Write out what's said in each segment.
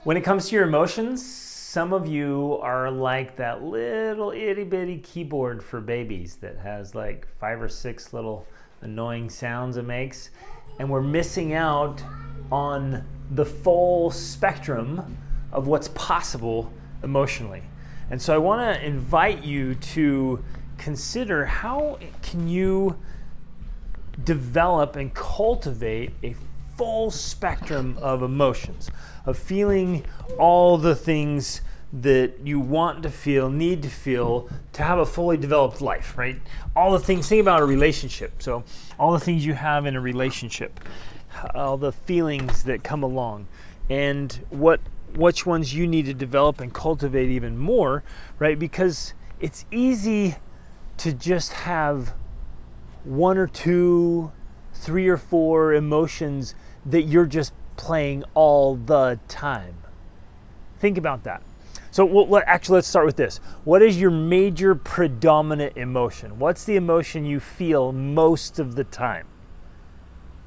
When it comes to your emotions, some of you are like that little itty bitty keyboard for babies that has like 5 or 6 little annoying sounds it makes, and we're missing out on the full spectrum of what's possible emotionally. And so I want to invite you to consider, how can you develop and cultivate a full spectrum of emotions, of feeling all the things that you want to feel, need to feel, to have a fully developed life, right? All the things, think about a relationship. So all the things you have in a relationship, all the feelings that come along, and which ones you need to develop and cultivate even more, right? Because it's easy to just have 1 or 2, 3 or 4 emotions that you're just playing all the time. Think about that. So let's start with this. What is your major predominant emotion? What's the emotion you feel most of the time?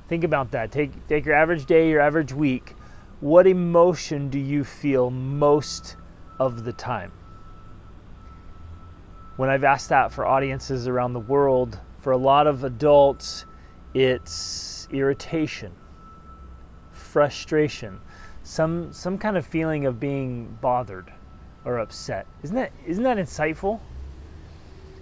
Think about that. Take your average day, your average week. What emotion do you feel most of the time? When I've asked that for audiences around the world, for a lot of adults, it's irritation, frustration, some kind of feeling of being bothered or upset. Isn't that insightful?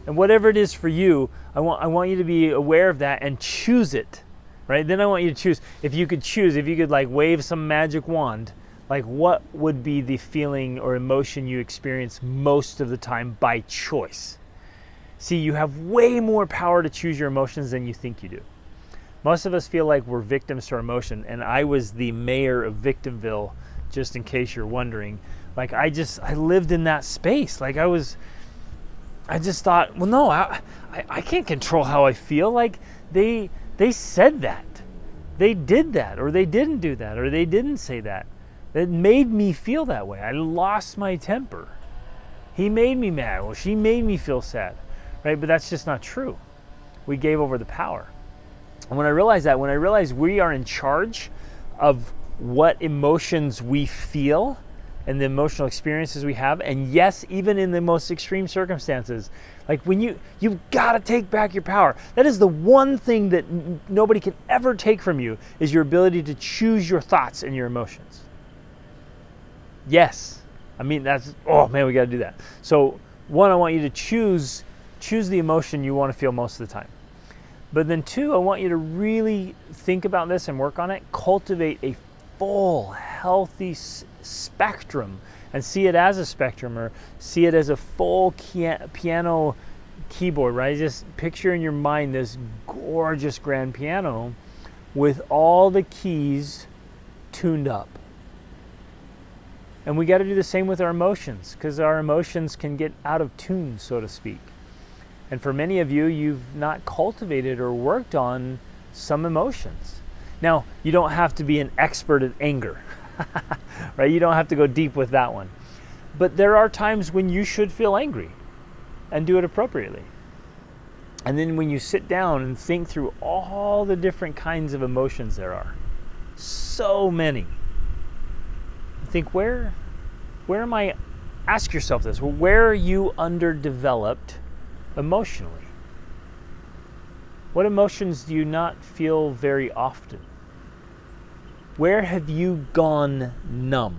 And whatever it is for you, I want you to be aware of that and choose it, right? Then I want you to choose. If you could like wave some magic wand, like what would be the feeling or emotion you experience most of the time by choice? See, you have way more power to choose your emotions than you think you do. Most of us feel like we're victims to our emotion, and I was the mayor of Victimville, just in case you're wondering. Like I lived in that space. Like I just thought, well, no, I can't control how I feel. Like they said that, they did that, or they didn't do that, or they didn't say that. It made me feel that way. I lost my temper. He made me mad. Well, she made me feel sad, right? But that's just not true. We gave over the power. And when I realized we are in charge of what emotions we feel and the emotional experiences we have, and yes, even in the most extreme circumstances, like when you've got to take back your power. That is the one thing that nobody can ever take from you, is your ability to choose your thoughts and your emotions. Yes, I mean oh man, we got to do that. So one, I want you to choose the emotion you want to feel most of the time. But then 2, I want you to really think about this and work on it. Cultivate a full, healthy spectrum, and see it as a spectrum, or see it as a full piano keyboard, right? Just picture in your mind this gorgeous grand piano with all the keys tuned up. And we got to do the same with our emotions, because our emotions can get out of tune, so to speak. And for many of you, you've not cultivated or worked on some emotions. Now, you don't have to be an expert at anger, right? You don't have to go deep with that one. But there are times when you should feel angry and do it appropriately. And then when you sit down and think through all the different kinds of emotions there are, so many, think, where am I? Ask yourself this. Where are you underdeveloped emotionally? What emotions do you not feel very often? Where have you gone numb,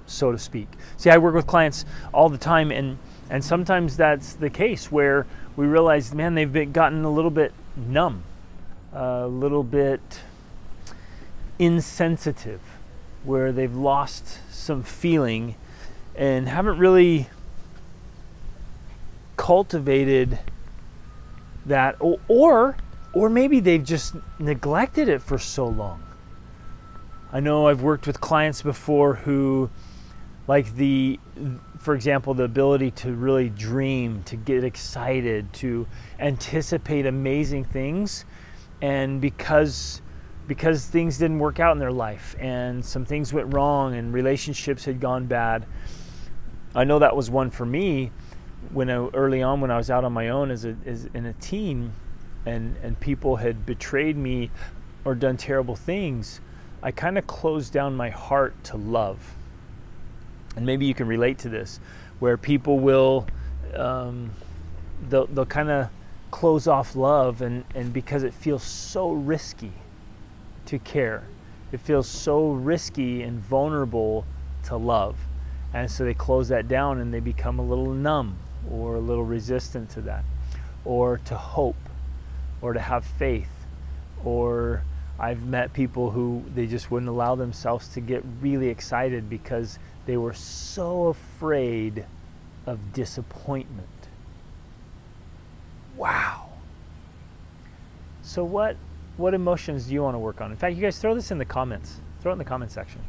so to speak? See, I work with clients all the time, and sometimes that's the case where we realize, man, they've gotten a little bit numb, a little bit insensitive, where they've lost some feeling and haven't really cultivated that, or maybe they've just neglected it for so long. I know I've worked with clients before who, like for example, the ability to really dream, to get excited, to anticipate amazing things, and because things didn't work out in their life and some things went wrong and relationships had gone bad. I know that was one for me early on when I was out on my own as in a teen, and people had betrayed me or done terrible things. I kind of closed down my heart to love. And maybe you can relate to this, where people will, they'll kind of close off love, and because it feels so risky to care. It feels so risky and vulnerable to love. And so they close that down and they become a little numb or a little resistant to that, or to hope, or to have faith. Or I've met people who they just wouldn't allow themselves to get really excited because they were so afraid of disappointment. Wow. So what emotions do you want to work on? In fact, you guys throw this in the comments. Throw it in the comment section.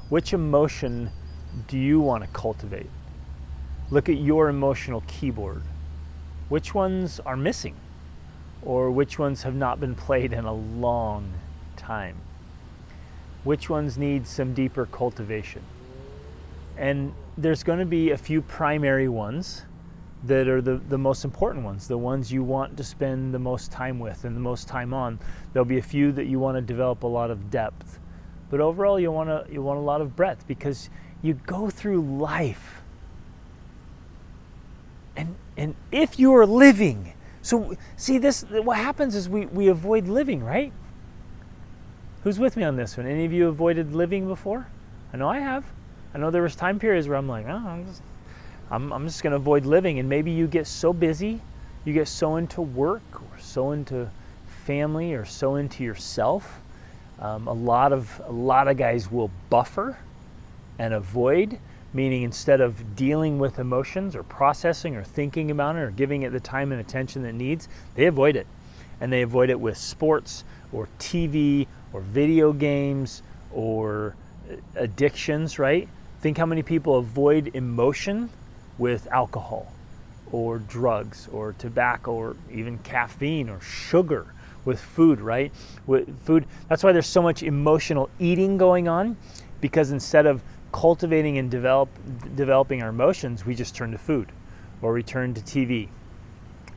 Which emotion do you want to cultivate? Look at your emotional keyboard. Which ones are missing? Or which ones have not been played in a long time? Which ones need some deeper cultivation? And there's going to be a few primary ones that are the most important ones, the ones you want to spend the most time with and the most time on. There'll be a few that you want to develop a lot of depth. But overall, you want a lot of breadth, because you go through life. And if you are living, so see this, what happens is we avoid living, right? Who's with me on this one? Any of you avoided living before? I know I have. I know there was time periods where I'm like, oh, I'm just going to avoid living. And maybe you get so busy, you get so into work or so into family or so into yourself. A lot of guys will buffer and avoid, meaning instead of dealing with emotions or processing or thinking about it or giving it the time and attention that it needs, they avoid it. And they avoid it with sports or TV or video games or addictions, right? Think how many people avoid emotion with alcohol or drugs or tobacco or even caffeine or sugar with food, right? With food, that's why there's so much emotional eating going on, because instead of cultivating and developing our emotions, we just turn to food, or we turn to TV,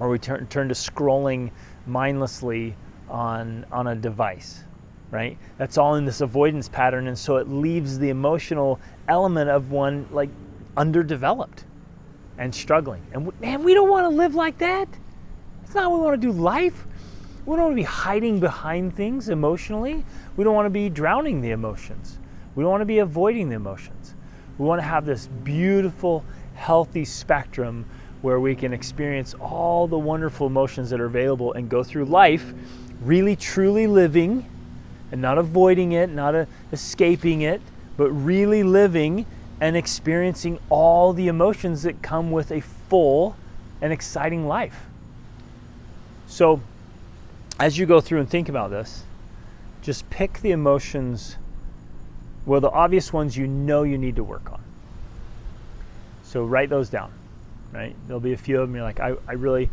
or we turn to scrolling mindlessly on a device, right? That's all in this avoidance pattern, and so it leaves the emotional element of one like underdeveloped and struggling. And man, we don't want to live like that. That's not how we want to do life. We don't want to be hiding behind things emotionally. We don't want to be drowning the emotions. We don't want to be avoiding the emotions. We want to have this beautiful, healthy spectrum where we can experience all the wonderful emotions that are available and go through life really, truly living, and not avoiding it, not escaping it, but really living and experiencing all the emotions that come with a full and exciting life. So, as you go through and think about this, just pick the emotions, well, the obvious ones you know you need to work on. So write those down, right? There'll be a few of them you're like, I really,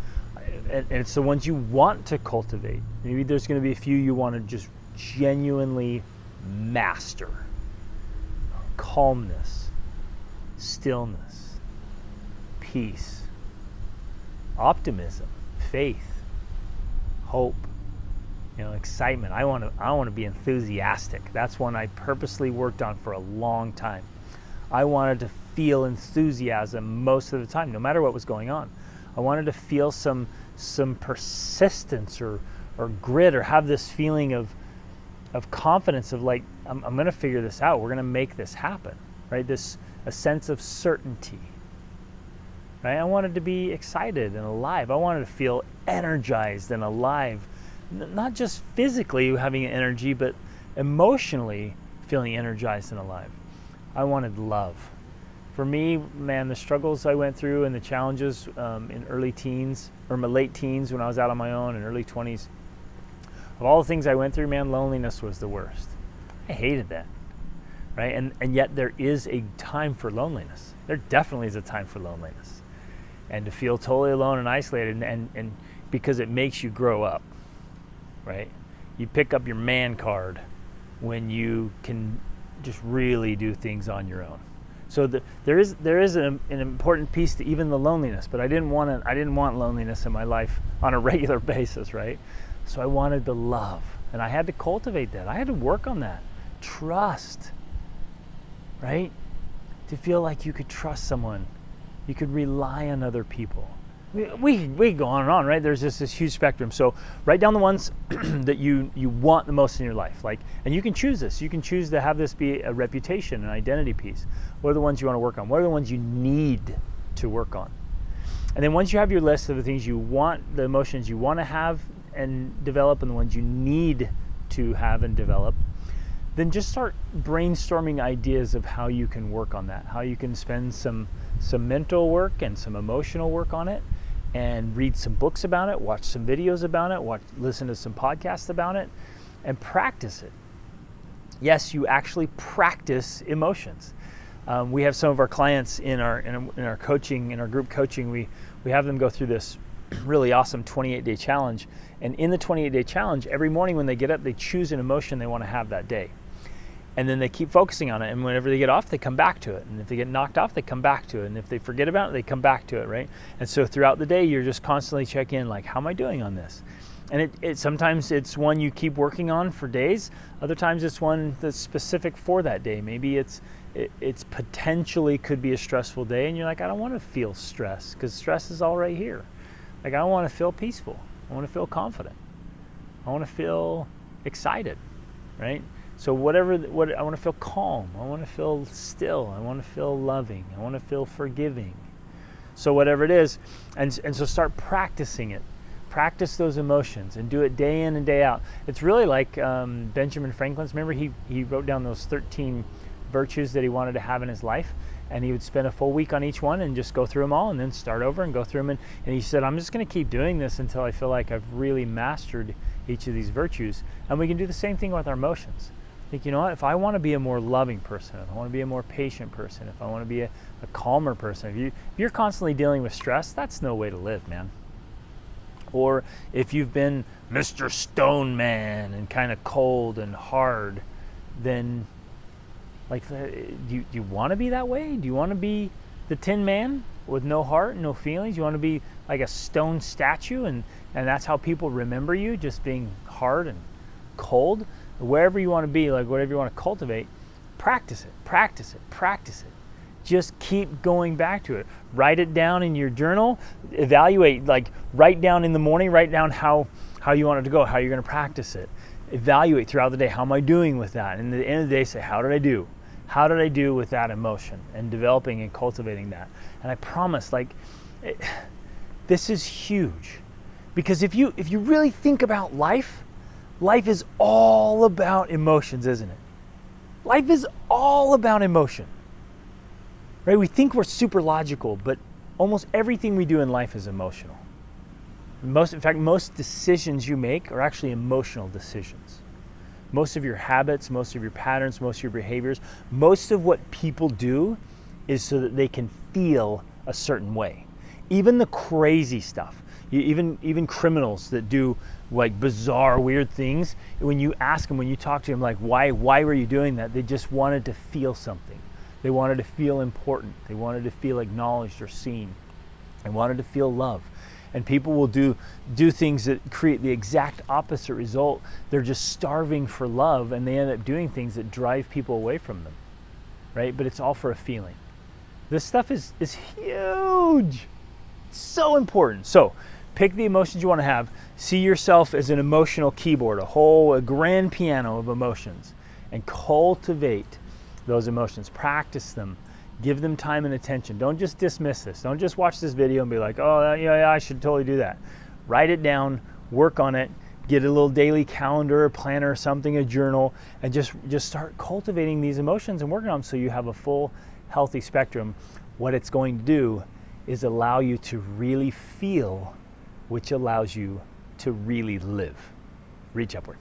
and it's the ones you want to cultivate. Maybe there's going to be a few you want to just genuinely master. Calmness, stillness, peace, optimism, faith, hope, excitement. I want to be enthusiastic. That's one I purposely worked on for a long time. I wanted to feel enthusiasm most of the time, no matter what was going on. I wanted to feel some persistence or grit, or have this feeling of confidence of like, I'm going to figure this out. We're going to make this happen, right? A sense of certainty, right? I wanted to be excited and alive. I wanted to feel energized and alive, not just physically having energy, but emotionally feeling energized and alive. I wanted love. For me, man, the struggles I went through and the challenges in early teens, or my late teens when I was out on my own, and early 20s, of all the things I went through, man, loneliness was the worst. I hated that, right? And yet there is a time for loneliness. There definitely is a time for loneliness. And to feel totally alone and isolated, and because it makes you grow up, right? You pick up your man card when you can just really do things on your own. So there is an important piece to even the loneliness, but I didn't want loneliness in my life on a regular basis, right? So I wanted the love, and I had to cultivate that. I had to work on that. Trust, right? To feel like you could trust someone, you could rely on other people. We go on and on, right? There's just this huge spectrum. So write down the ones that you want the most in your life. And you can choose this. You can choose to have this be a reputation, an identity piece. What are the ones you want to work on? What are the ones you need to work on? And then once you have your list of the things you want, the emotions you want to have and develop, and the ones you need to have and develop, then just start brainstorming ideas of how you can work on that, how you can spend some mental work and some emotional work on it, and read some books about it, watch some videos about it, listen to some podcasts about it, and practice it. Yes, you actually practice emotions. We have some of our clients in our coaching, in our group coaching, we have them go through this really awesome 28-day challenge. And in the 28-day challenge, every morning when they get up, they choose an emotion they want to have that day. And then they keep focusing on it. And whenever they get off, they come back to it. And if they get knocked off, they come back to it. And if they forget about it, they come back to it, right? And so throughout the day, you're just constantly checking in, like, how am I doing on this? And sometimes it's one you keep working on for days. Other times it's one that's specific for that day. Maybe it's potentially could be a stressful day, and you're like, I don't want to feel stress, because stress is all right here. Like, I want to feel peaceful. I want to feel confident. I want to feel excited, right? So what I want to feel calm. I want to feel still. I want to feel loving. I want to feel forgiving. So whatever it is, and so start practicing it. Practice those emotions and do it day in and day out. It's really like Benjamin Franklin's. Remember, he wrote down those 13 virtues that he wanted to have in his life, and he would spend a full week on each one and just go through them all and then start over and go through them. And he said, I'm just going to keep doing this until I feel like I've really mastered each of these virtues. And we can do the same thing with our emotions. Think, you know what, if I want to be a more loving person, if I want to be a more patient person, if I want to be a calmer person, if you're constantly dealing with stress, that's no way to live, man. Or if you've been Mr. Stone Man and kind of cold and hard, then like, do you want to be that way? Do you want to be the Tin Man with no heart, no feelings? You want to be like a stone statue, and that's how people remember you, just being hard and cold? Wherever you want to be, like whatever you want to cultivate, practice it, practice it, practice it. Just keep going back to it. Write it down in your journal. Evaluate, like write down in the morning, write down how you want it to go, how you're going to practice it. Evaluate throughout the day, how am I doing with that? And at the end of the day, say, how did I do? How did I do with that emotion? And developing and cultivating that. And I promise, this is huge. Because if you really think about life is all about emotions, isn't it? Life is all about emotion. Right? We think we're super logical, but almost everything we do in life is emotional. In fact, most decisions you make are actually emotional decisions. Most of your habits, most of your patterns, most of your behaviors, most of what people do is so that they can feel a certain way. Even the crazy stuff, even criminals that do like bizarre, weird things, when you ask them, when you talk to them, like, why were you doing that? They just wanted to feel something. They wanted to feel important. They wanted to feel acknowledged or seen. They wanted to feel love. And people will do things that create the exact opposite result. They're just starving for love, and they end up doing things that drive people away from them, right? But it's all for a feeling. This stuff is huge. It's so important. So pick the emotions you want to have. See yourself as an emotional keyboard, a grand piano of emotions, and cultivate those emotions. Practice them. Give them time and attention. Don't just dismiss this. Don't just watch this video and be like, oh, yeah, I should totally do that. Write it down, work on it, get a little daily calendar, a planner or something, a journal, and just start cultivating these emotions and working on them so you have a full, healthy spectrum. What it's going to do is allow you to really feel, which allows you to really live. Reach upward.